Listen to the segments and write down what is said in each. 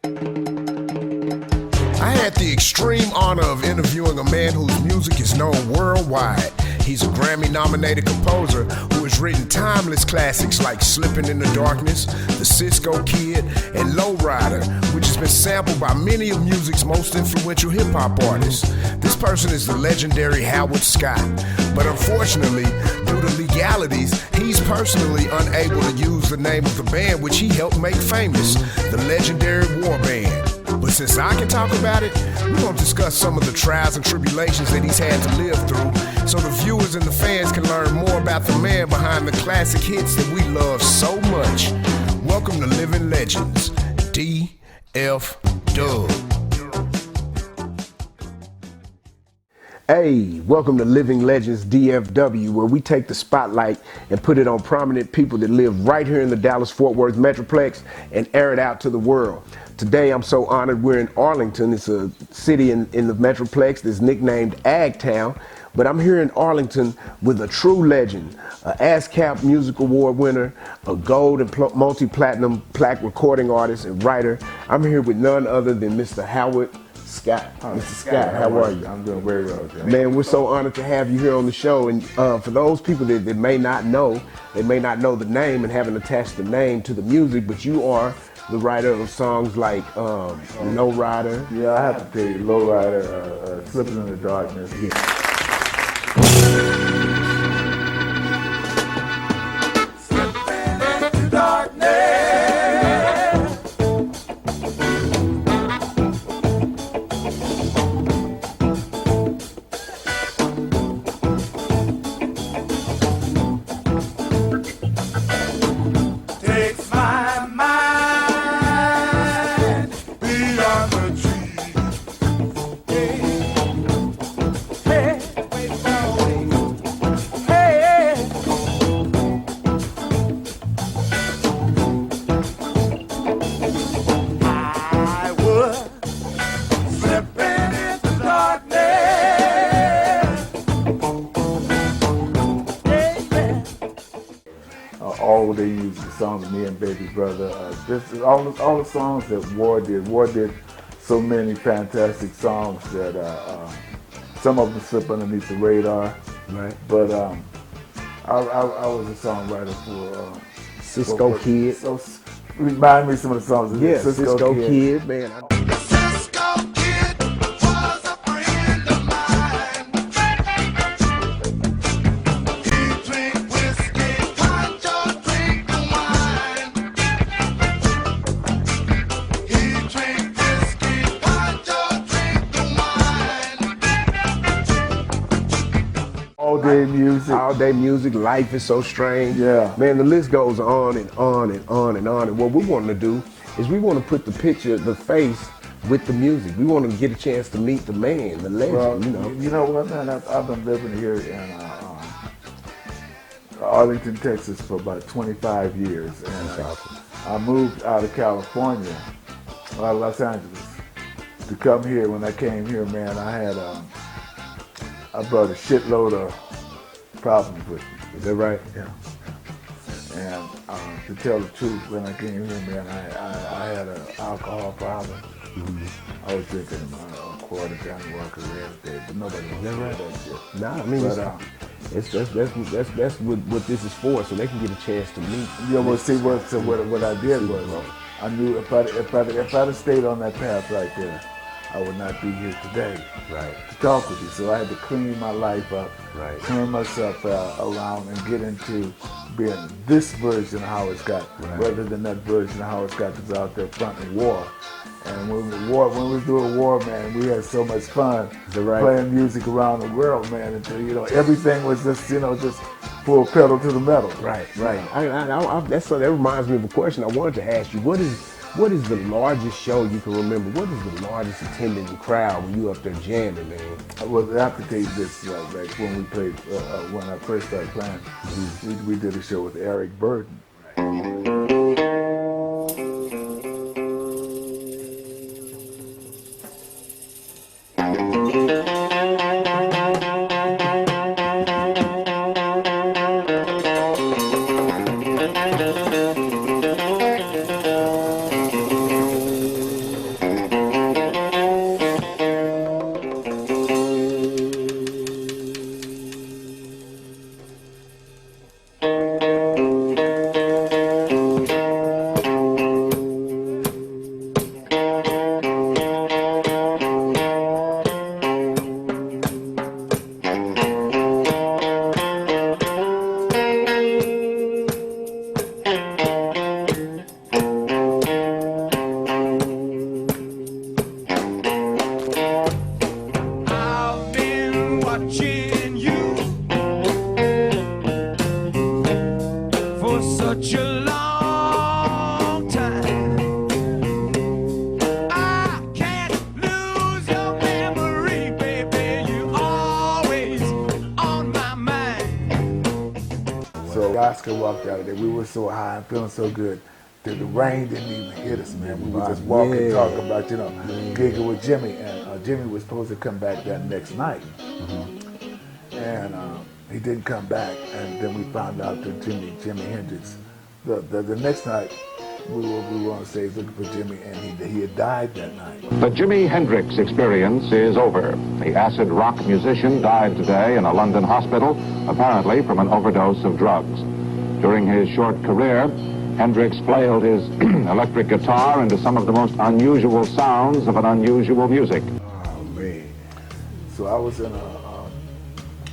I had the extreme honor of interviewing a man whose music is known worldwide. He's a Grammy-nominated composer who has written timeless classics like Slippin' in the Darkness, The Cisco Kid, and Lowrider, which has been sampled by many of music's most influential hip-hop artists. This person is the legendary Howard Scott. But unfortunately, due to legalities, he's personally unable to use the name of the band which he helped make famous, the legendary War Band. But since I can talk about it, we're going to discuss some of the trials and tribulations that he's had to live through so the viewers and the fans can learn more about the man behind the classic hits that we love so much. Welcome to Living Legends, D.F. Dub. Hey, welcome to Living Legends DFW, where we take the spotlight and put it on prominent people that live right here in the Dallas-Fort Worth Metroplex and air it out to the world. Today, I'm so honored we're in Arlington. It's a city in the Metroplex that's nicknamed Ag Town, but I'm here in Arlington with a true legend, an ASCAP Music Award winner, a gold and multi-platinum plaque recording artist and writer. I'm here with none other than Mr. Howard Scott. Mr. Scott, how are you? I'm doing very well. Man, we're so honored to have you here on the show. And for those people that may not know, they may not know the name and haven't attached the name to the music, but you are the writer of songs like Lowrider. Yeah, I have to tell you, Lowrider, Slipping in the Darkness. Yeah. All they use the songs of me and Baby Brother. Just all the songs that War did. War did so many fantastic songs that some of them slip underneath the radar. Right. But I was a songwriter for Cisco Kid. So remind me some of the songs. Yeah, Cisco Kid, man. All day music, life is so strange. Yeah. Man, the list goes on and on and on and on. And what we want to do is we want to put the picture, the face with the music. We want to get a chance to meet the man, the legend, well, You know what, man? I've been living here in Arlington, Texas for about 25 years. And I moved out of California, Los Angeles, to come here. When I came here, man, I brought a shitload of problems with me. Is that right? Yeah. And to tell the truth, when I came here, man, I had an alcohol problem. Mm-hmm. I was drinking a quart of Johnny Walker Red a day, but nobody wants to hear that shit. Nah, I mean, that's what this is for, so they can get a chance to meet. Yeah, well, see, what I did was, I knew if I'd have stayed on that path right there, I would not be here today, right, to talk with you. So I had to clean my life up, right, turn myself around and get into being this version of Howard Scott, right, rather than that version of Howard Scott that's out there fronting war. And when we was doing war, man, we had so much fun playing music around the world, man. Until everything was just just full pedal to the metal. Right. That reminds me of a question I wanted to ask you. What is the largest show you can remember? What is the largest attending crowd when you up there jamming, man? Well, I have to tell you this, like when we played, when I first started playing, we did a show with Eric Burden. for such a long time. I can't lose your memory, baby. You're always on my mind. So Oscar walked out of there. We were so high and feeling so good that the rain didn't even hit us, man. We were just walking, talking about, gigging with Jimmy. And Jimmy was supposed to come back that next night. And he didn't come back. And then we found out that Jimi Hendrix, the next night, we were on stage looking for Jimmy, and he had died that night. The Jimi Hendrix experience is over. The acid rock musician died today in a London hospital, apparently from an overdose of drugs. During his short career, Hendrix flailed his electric guitar into some of the most unusual sounds of an unusual music. Oh, man. So I was in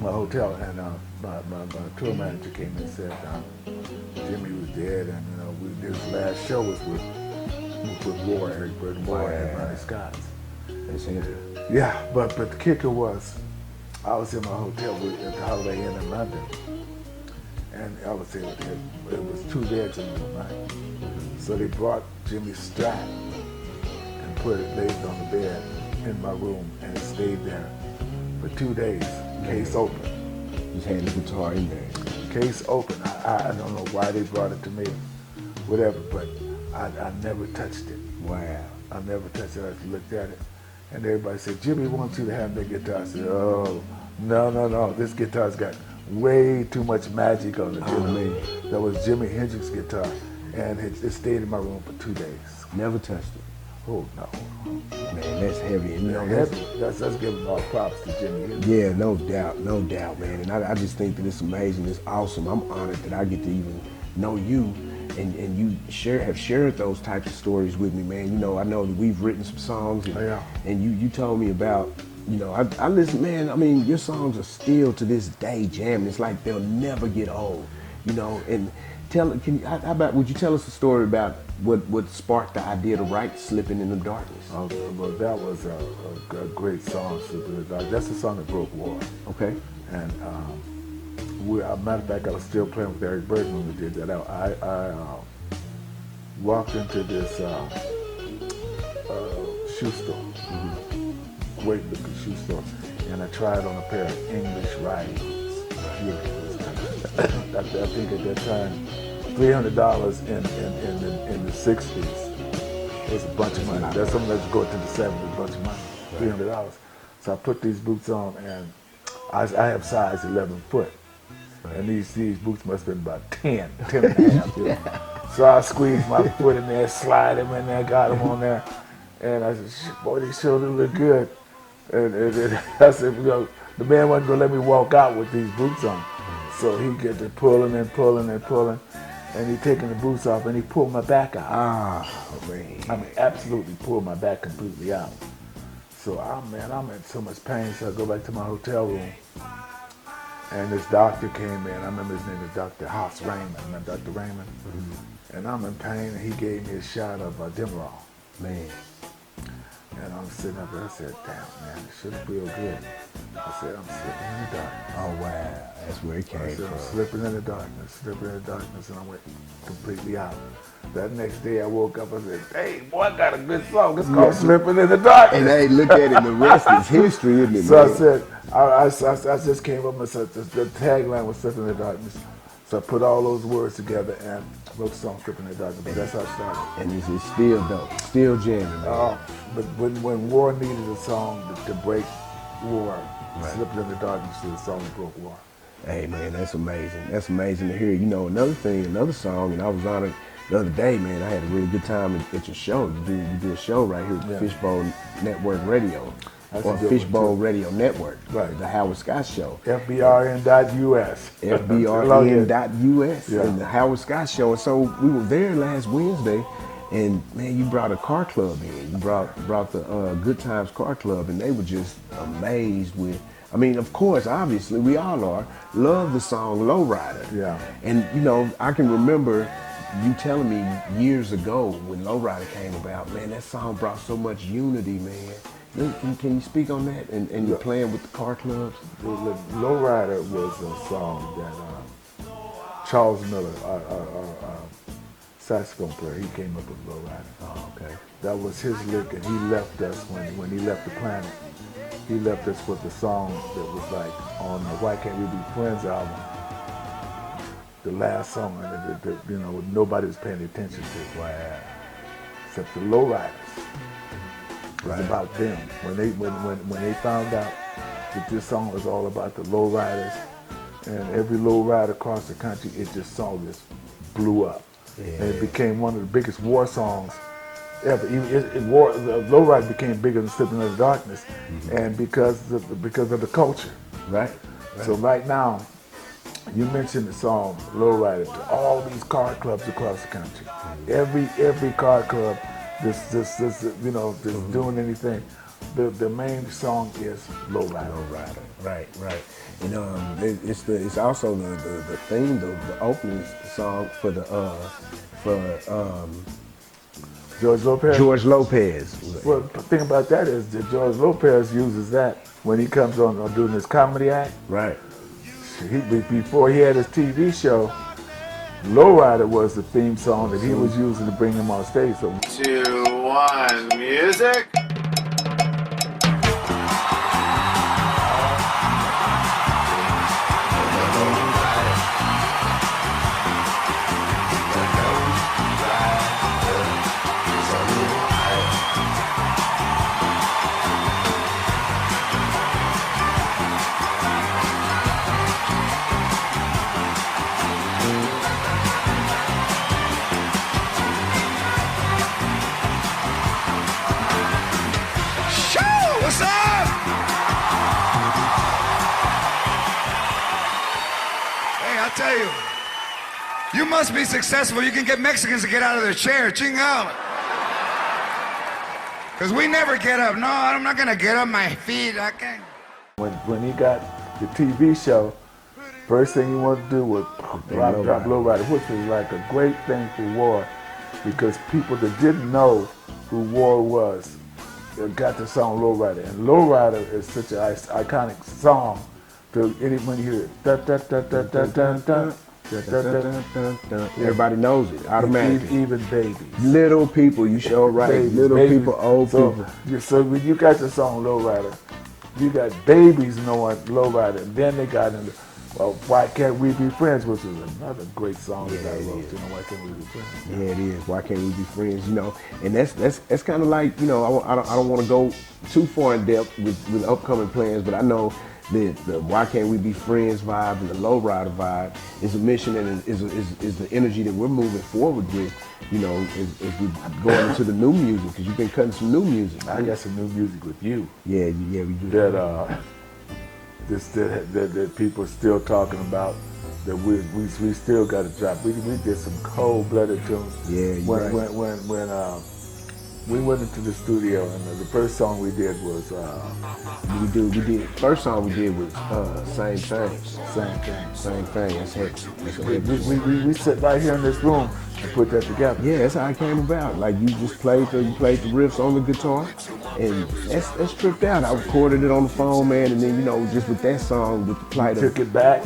my hotel, and my tour manager came in and said Jimmy was dead, and his last show was with War, Eric Burton, War, and Ronnie Scott. Yeah, but the kicker was, I was in my hotel at the Holiday Inn in London, and I was there. It was 2 beds in the room, right? So they brought Jimmy's strap and put it laid on the bed in my room, and it stayed there for 2 days, case open. You just had the guitar in there. Case open. I don't know why they brought it to me, whatever, but I never touched it. Wow. I never touched it. I just looked at it, and everybody said, Jimmy wants you to have that guitar. I said, oh, no. This guitar's got way too much magic on it. Man. That was Jimi Hendrix's guitar, and it stayed in my room for 2 days. Never touched it. Oh, no. Man, that's heavy. And, That's giving all props to Jimmy Hendrix. yeah, no doubt, man. And I just think that it's amazing, it's awesome. I'm honored that I get to even know you, and you have shared those types of stories with me, man. I know that we've written some songs, and you told me about, I listen, man. I mean, your songs are still to this day jamming. It's like they'll never get old, And how about, would you tell us a story about what sparked the idea to write "Slipping in the Darkness"? Well, that was a great song, Slipping in the Dark. That's the song that broke War. Okay. And matter of fact, I was still playing with Eric Burton when we did that. I walked into this shoe store, great looking shoe store, and I tried on a pair of English riding boots. I think at that time, $300 in the 60s was a bunch of money. That's something that's going to the 70s, a bunch of money, $300. So I put these boots on, and I have size 11 foot. And these boots must have been about 10 and a half. So I squeezed my foot in there, slide them in there, got them on there. And I said, boy, these shoulders look good. And I said, the man wasn't going to let me walk out with these boots on. So he get to pulling and pulling and pulling. And he taking the boots off, and he pulled my back out. Man. I mean, absolutely pulled my back completely out. So, I'm in so much pain, so I go back to my hotel room. And this doctor came in. I remember his name was Dr. House Raymond. Remember Dr. Raymond? Mm-hmm. And I'm in pain, and he gave me a shot of Demerol. Man. And I'm sitting up there. I said, damn, man, it shouldn't feel good. I said, I'm slipping in the darkness. Oh, wow. That's where it came I said, from. I'm slipping in the darkness, and I went completely out. That next day, I woke up and said, hey, boy, I got a good song. It's called Slipping in the Darkness. And hey, look at it, the rest is history, isn't it, So man? I said, I just came up and said, the tagline was Slipping in the Darkness. So I put all those words together and wrote the song Slipping in the Darkness. But that's how it started. And it's still dope, still jamming, man. But when War needed a song to break War, Slipping in the Darkness was the song that broke War. Hey, man, that's amazing. That's amazing to hear. Another song, and I was honored the other day, man. I had a really good time at your show. You do a show right here at Fishbone Network Radio, or Fishbone Radio Network, right? The Howard Scott Show. FBRN.US. FBRN.US, and the Howard Scott Show. And so we were there last Wednesday, and man, you brought a car club in. You brought the Good Times Car Club, and they were just amazed with. I mean, of course, obviously, we all are. Love the song Lowrider. Yeah. And, I can remember you telling me years ago when Lowrider came about, man, that song brought so much unity, man. Can you speak on that? And you're playing with the car clubs? Lowrider was a song that Charles Miller, our saxophone player, he came up with Low Rider. Oh, okay. That was his lick, and he left us when he left the planet. He left us with the song that was like on the Why Can't We Be Friends album. The last song that you know nobody was paying attention to. Wow. Except the Lowriders. It was Right. about them. When they found out that this song was all about the Lowriders, and every lowrider across the country, this song just blew up. Yeah. And it became one of the biggest war songs ever. The Lowrider became bigger than Slipping Into Darkness, and because of the culture. Right. So right now, you mentioned the song Lowrider to all these car clubs across the country. Every car club that's doing anything, the main song is Lowrider. Lowrider. Right. And it's also the theme, the opening song for George Lopez. George Lopez. Well, the thing about that is that George Lopez uses that when he comes on doing his comedy act. Right. Before he had his TV show, Lowrider was the theme song that he was using to bring him on stage. So 2, 1, music. What's up? Hey, I'll tell you, you must be successful. You can get Mexicans to get out of their chair. Ching out. Because we never get up. No, I'm not going to get up my feet. I can't. when he got the TV show, first thing he wanted to do was drop Lowrider, which was like a great thing for War, because people that didn't know who War was got the song Lowrider. And Lowrider is such an iconic song to anyone you hear it. Da, da, da, da, da, da, da. Everybody knows it automatically. Even babies. Little people, you sure right. Little people, old people. So when you got the song Lowrider, you got babies knowing Lowrider, and then they got into Why Can't We Be Friends, which is another great song that I wrote. Why Can't We Be Friends? Yeah, it is. Why can't we be friends? And that's kind of like I don't want to go too far in depth with upcoming plans, but I know the Why Can't We Be Friends vibe and the Lowrider vibe is a mission and is the energy that we're moving forward with. As we go into the new music, because you've been cutting some new music. I got some new music with you. Yeah, we do. That people are still talking about. That we still got to drop. We did some cold-blooded tunes. Yeah, when we went into the studio, and the first song we did was First song we did was Same Thing. Same Thing. Same Thing. That's heavy. We sit right here in this room and put that together. Yeah, that's how it came about. Like you played the riffs on the guitar, and that's tripped out. I recorded it on the phone, man, and then just with that song, with the plight, took it back.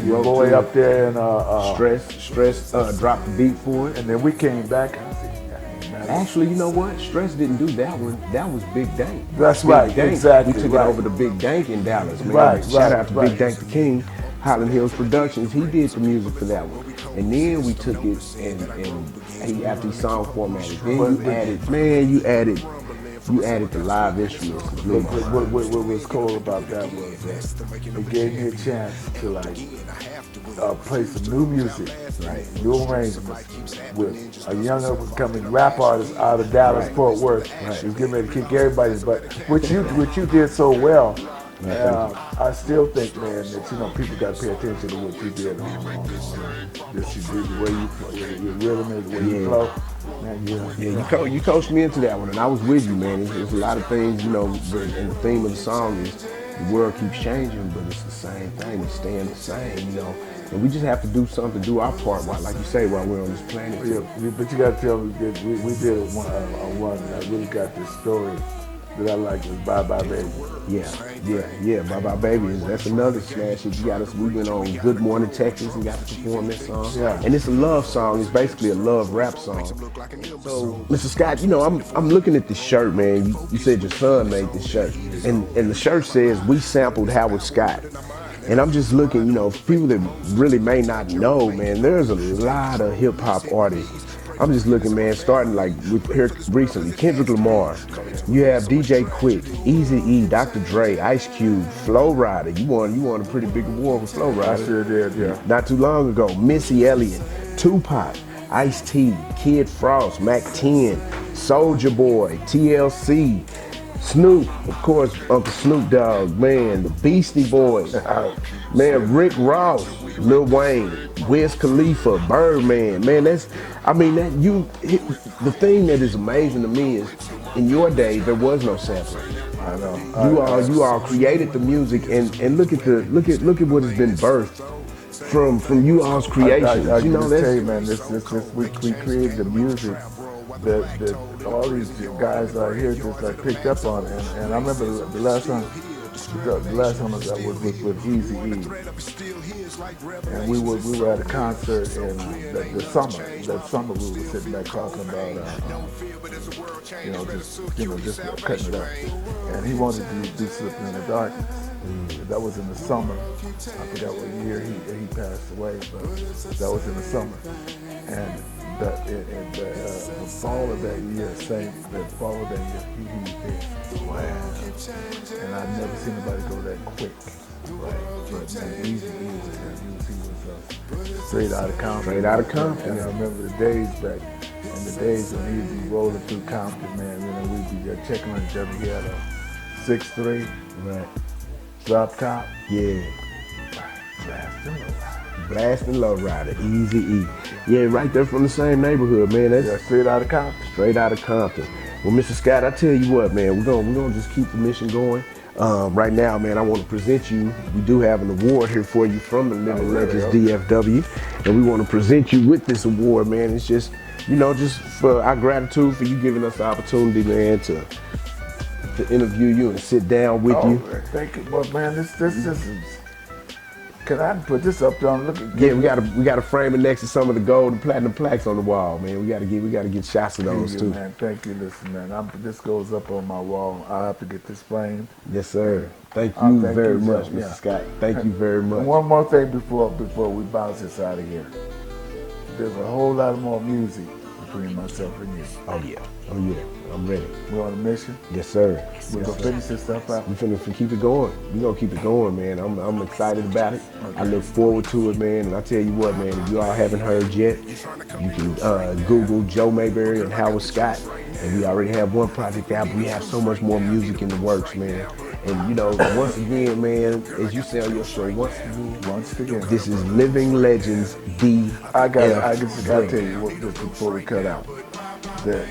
Your boy up there and Stress dropped the beat for it, and then we came back. Actually, you know what? Stress didn't do that one. That was Big Dank. That's right, exactly. We took it over to Big Dank in Dallas, man. Right, Shout out to Big Dank the King, Highland Hills Productions. He did the music for that one. And then we took it and after he song formatted, then you added the live instruments. What was cool about that was that it gave me a chance to play some new music, new arrangements with a young up-and-coming rap artist out of Dallas, Fort Worth. He was getting ready to kick everybody's butt. What you did so well. I still think, man, that people got to pay attention to what you did on this. You did the way you play, your rhythm and the way you flow. Man, you coached me into that one, and I was with you, man. There's a lot of things, and the theme of the song is the world keeps changing, but it's the same thing. It's staying the same, And we just have to do something, do our part, like you say, while we're on this planet. Yeah, but you got to tell me that we did one that really got this story. that I like is Bye Bye Baby. Yeah. Bye Bye Baby, that's another smash hit. You got us, we went on Good Morning Texas and got to perform this song. Yeah. And it's a love song. It's basically a love rap song. So, Mr. Scott, you know, I'm looking at this shirt, man. You said your son made this shirt. And the shirt says, we sampled Howard Scott. And I'm just looking, you know, for people that really may not know, man, there's a lot of hip hop artists. I'm just looking, man, starting like with here recently, Kendrick Lamar. You have DJ Quick, Eazy-E, Dr. Dre, Ice Cube, Flo Rida. You won a pretty big award with Flo Rida. I sure did, yeah. Not too long ago, Missy Elliott, Tupac, Ice-T, Kid Frost, Mac 10, Soulja Boy, TLC, Snoop, of course, Uncle Snoop Dogg, man, the Beastie Boys, man, Rick Ross, Lil Wayne, Wiz Khalifa, Birdman, man, the thing that is amazing to me is, in your day, there was no sampling. I know. You all created the music, and look at what has been birthed from you all's creations. I you know, just tell you, man, we created the music that all these guys out here just like picked up on, and I remember the last time I was with Eazy-E, and we were at a concert in the summer. That summer we were sitting back talking about just cutting it up, and he wanted to do Slipping in the Darkness. That was in the summer. I forgot what year he passed away, but that was in the summer, and the fall of that year, he did. Wow. And I've never seen anybody go that quick. Right. But man, he was straight out of Compton. Straight out of Compton. And I remember the days back, in the days when he'd be rolling through Compton, man, you know, we'd be checking on each other. He had a 6'3", right, drop top. Yeah. Blasting Low Rider, Eazy-E. Yeah, right there from the same neighborhood, man. That's straight out of Compton. Straight out of Compton. Well, Mr. Scott, I tell you what, man, we're gonna just keep the mission going. Right now, man, I want to present you. We do have an award here for you from the Living Legends DFW, and we want to present you with this award, man. It's just, you know, just for our gratitude for you giving us the opportunity, man, to interview you and sit down with you. Thank you, but man, this is. Can I put this up there and look at? Yeah, we gotta frame it next to some of the gold and platinum plaques on the wall, man. We gotta get shots of those too. Man, thank you. Listen, man, this goes up on my wall. I have to get this framed. Yes, sir. Thank you very much, Mr. Scott. Thank you very much. And one more thing before we bounce this out of here. There's a whole lot more music between myself and you. Oh yeah. I'm ready. We're on a mission. Yes, sir. We're gonna finish this stuff out. We're finna keep it going. We're gonna keep it going, man. I'm excited about it. Okay. I look forward to it, man. And I tell you what, man, if you all haven't heard yet, you can Google Joe Mayberry and Howard Scott. And we already have one project out, but we have so much more music in the works, man. And you know, once again, man, as you say on your show, once again, this is Living Legends DFW. I gotta tell you what, just before we cut out, that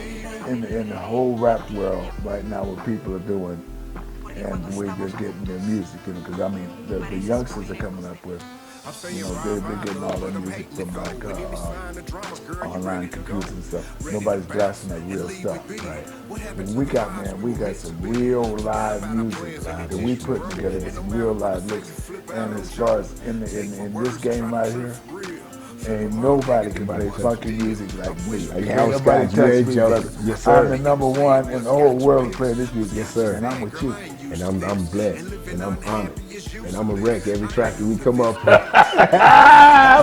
in the whole rap world right now, what people are doing, and we're just getting their music, you know, because I mean, the youngsters are coming up with, you know, they're getting all their music from like online computers and stuff. Nobody's blasting that real stuff, right? But we got some real live music that we put together with some real live licks. And as far as in this game right here, ain't nobody can play funky music like me. Like Howard Scott, you ain't joking. Yes, sir. I'm the #1 in the whole world to play this music. Yes, sir. And I'm with you. And I'm blessed. And I'm honored. And I'm a wreck every track that we come up with.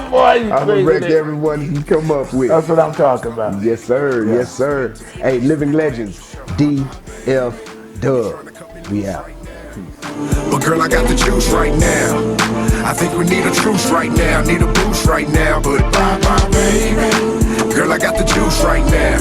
Boy, I'm a wreck everyone you come up with. That's what I'm talking about. Yes, sir. Yeah. Yes, sir. Hey, Living Legends, DFW. We out. But girl, I got the juice right now. I think we need a truce right now, need a boost right now. But bye, baby. Girl, I got the juice right now.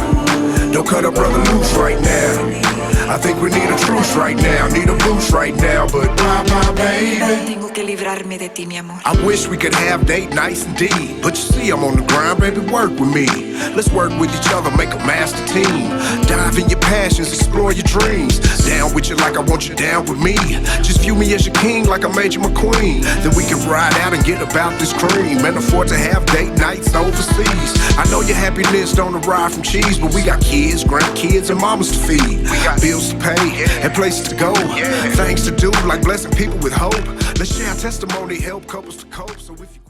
Don't cut a brother loose right now. I think we need a truce right now, need a boost right now. But bye, baby. Tengo que librarme de ti, mi amor. I wish we could have date nights indeed. But you see, I'm on the grind, baby, work with me. Let's work with each other, make a master team. Dive in your passions, explore your dreams. Down with you like I want you down with me. Just view me as your king like I made you my queen. Then we can ride out and get about this cream and afford to have date nights overseas. I know your happiness don't arrive from cheese, but we got kids, grandkids, and mamas to feed. We got bills bills to pay, and places to go. Things to do, like blessing people with hope. Let's share our testimony, help couples to cope. So if you